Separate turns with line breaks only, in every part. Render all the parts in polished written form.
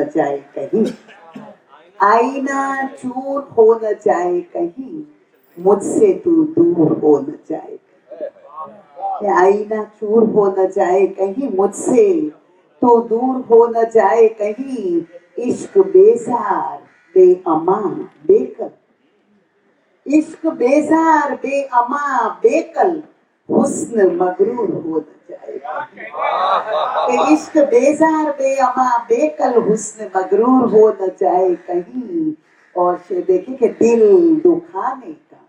न जाए कहीं, आईना चूर हो न जाए कहीं, मुझसे तू दूर हो न जाए, आईना चूर हो न जाए कहीं, मुझसे तो दूर हो न जाए कहीं, इश्क बेजार बेअमा बेकल, इश्क बेजार बेअमा बेकल, हुस्न मगरूर हो न जाए, इश्क बेजार बेअमा बेकल, हुस्न मगरूर हो न जाए कहीं। और से देखिए कि दिल दुखाने का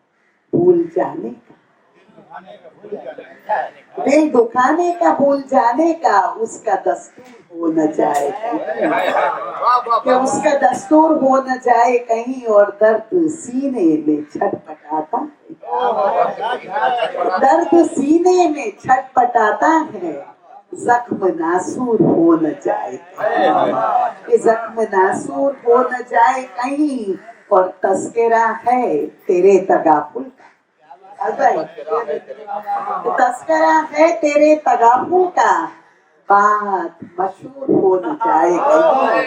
भूल जाने का, दिल दुखाने का भूल जाने का उसका दस्तूर हो न जाए कि उसका दस्तूर हो न जाए कहीं। और दर्द सीने में छटपटाता है, दर्द सीने में छटपटाता है, जख्म नासूर हो न जाए कहीं, जख्म नासूर हो न जाए कहीं। और तस्करा है तेरे तगाफुल का, तस्करा है तेरे तगाफुल का, बात मशहूर हो न जाए कहीं,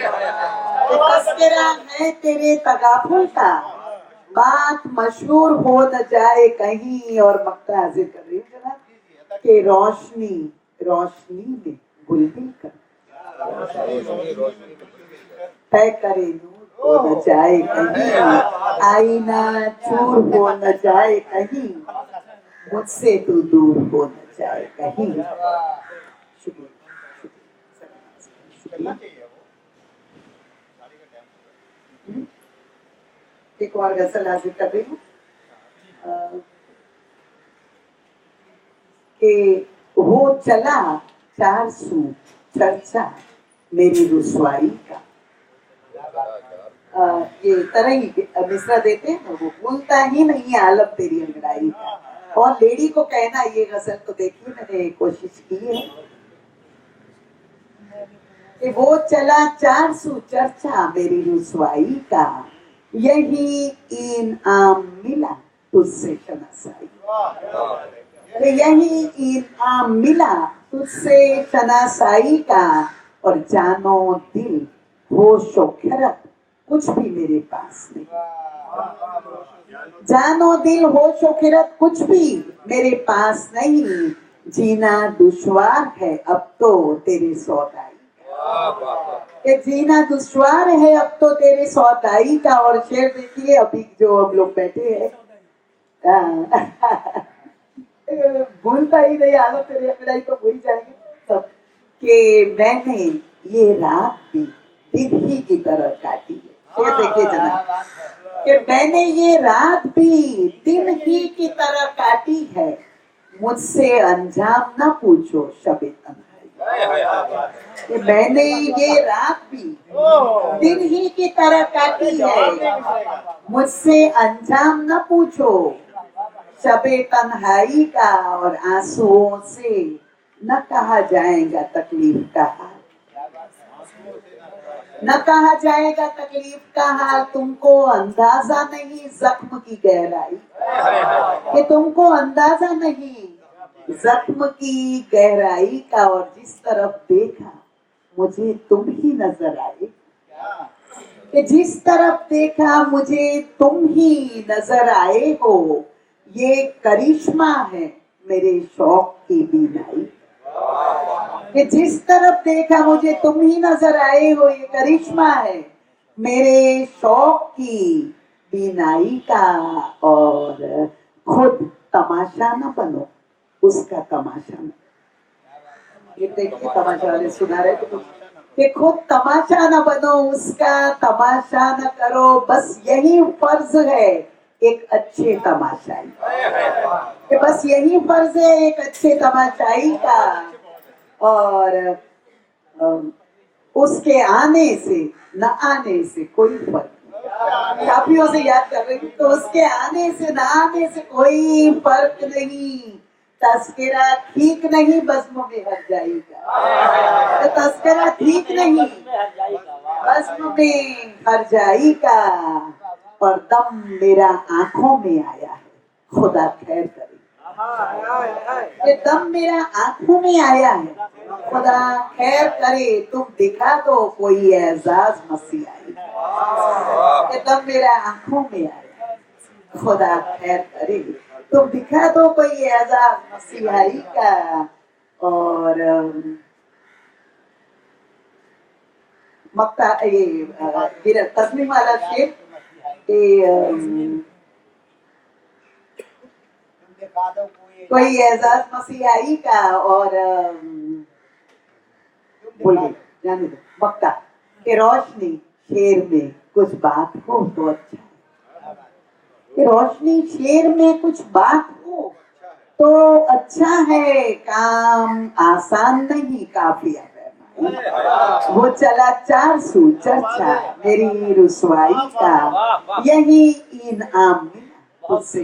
तस्करा है तेरे तगाफुल का, बात मशहूर हो न जाए कहीं। और मक्ता हाजिर कर रही हूँ जनाब कि रोशनी रोशनी में बुलबुल कर तय करे नूर हो न जाए कहीं, आईना चूर हो न जाए कहीं, मुझसे तू दूर हो न जाए कहीं। एक और गजल हाजिर कर रही हूँ कि वो चला चार सू चर्चा मेरी रुसवाई का, ये तरह ही मिसरा देते हैं ना, वो भूलता ही नहीं आलम तेरी अंगड़ाई का। और लेडी को कहना, ये गजल तो देखिए मैंने कोशिश की है कि वो चला चार सू चर्चा मेरी रुसवाई का, यही इनाम मिला तुझसे शनासाई, यही इनाम मिला तुझसे शनासाई का। और जानो दिल होशो खैरत कुछ भी मेरे पास नहीं, जानो दिल होशो खैरत कुछ भी मेरे पास नहीं, जीना दुश्वार है अब तो तेरी सौदाई का, जीना दुश्वार है अब तो तेरी सौदाई का। और शेर देखिए अभी जो हम लोग बैठे हैं भूलता ही नहीं, आलो तेरी अंगड़ाई तो भूल जाएंगे सब, कि मैंने ये रात भी दिन ही की तरह काटी है। शेर देखिए जनाब कि मैंने ये रात भी दिन ही की तरह काटी है, मुझसे अंजाम ना पूछो शबे तन्हाई, कि मैंने ये रात भी दिन ही की तरह काटी है, मुझसे अंजाम ना पूछो शबे तन्हाई का। और आंसुओं से न कहा जाएगा तकलीफ का हाल, न कहा जाएगा तकलीफ का हाल, तुमको अंदाजा नहीं जख्म की गहराई, कि तुमको अंदाजा नहीं जख्म की गहराई का। और जिस तरफ देखा मुझे तुम ही नजर आए, कि जिस तरफ देखा मुझे तुम ही नजर आए हो, ये करिश्मा है मेरे शौक की बीनाई, कि जिस तरफ देखा मुझे तुम ही नजर आए हो, ये करिश्मा है मेरे शौक की बीनाई का। और खुद तमाशा न बनो उसका तमाशा न, ये देखिए तमाशा वाले सुना रहे तो कि खुद तमाशा न बनो उसका तमाशा न करो, बस यही फर्ज है एक अच्छे तमाशाई, कि बस यही फर्ज है एक अच्छे तमाशाई का। और उसके आने से न आने से कोई फर्क नहीं, काफियों से याद कर रही हूँ, तो उसके आने से न आने से कोई फर्क नहीं, तस्करा ठीक नहीं बज़्म में हर जाएगा, तो तस्करा ठीक नहीं बज़्म में हर जाएगा। और दम मेरा आंखों में आया है खुदा खैर करे, ये दम मेरा आंखों में आया है, खुदा खैर करे तुम दिखा दो कोई एजाज मसीहाई। ये दम मेरा आंखों में आया है, खुदा खैर करे तुम दिखा दो कोई एजाज मसीहाई का। और मक्ता ये तस्लीम वाला शेर कोई एजाज मसीहाई का। और बोलिए जाने दो मक्ता के रोशनी शेर में कुछ बात हो तो अच्छा है, कि रोशनी शेर में कुछ बात हो तो अच्छा है, काम आसान नहीं काफिया पैमाई। वो चला 400 चर्चा मेरी रुसवाई का, यही इनाम मिला उससे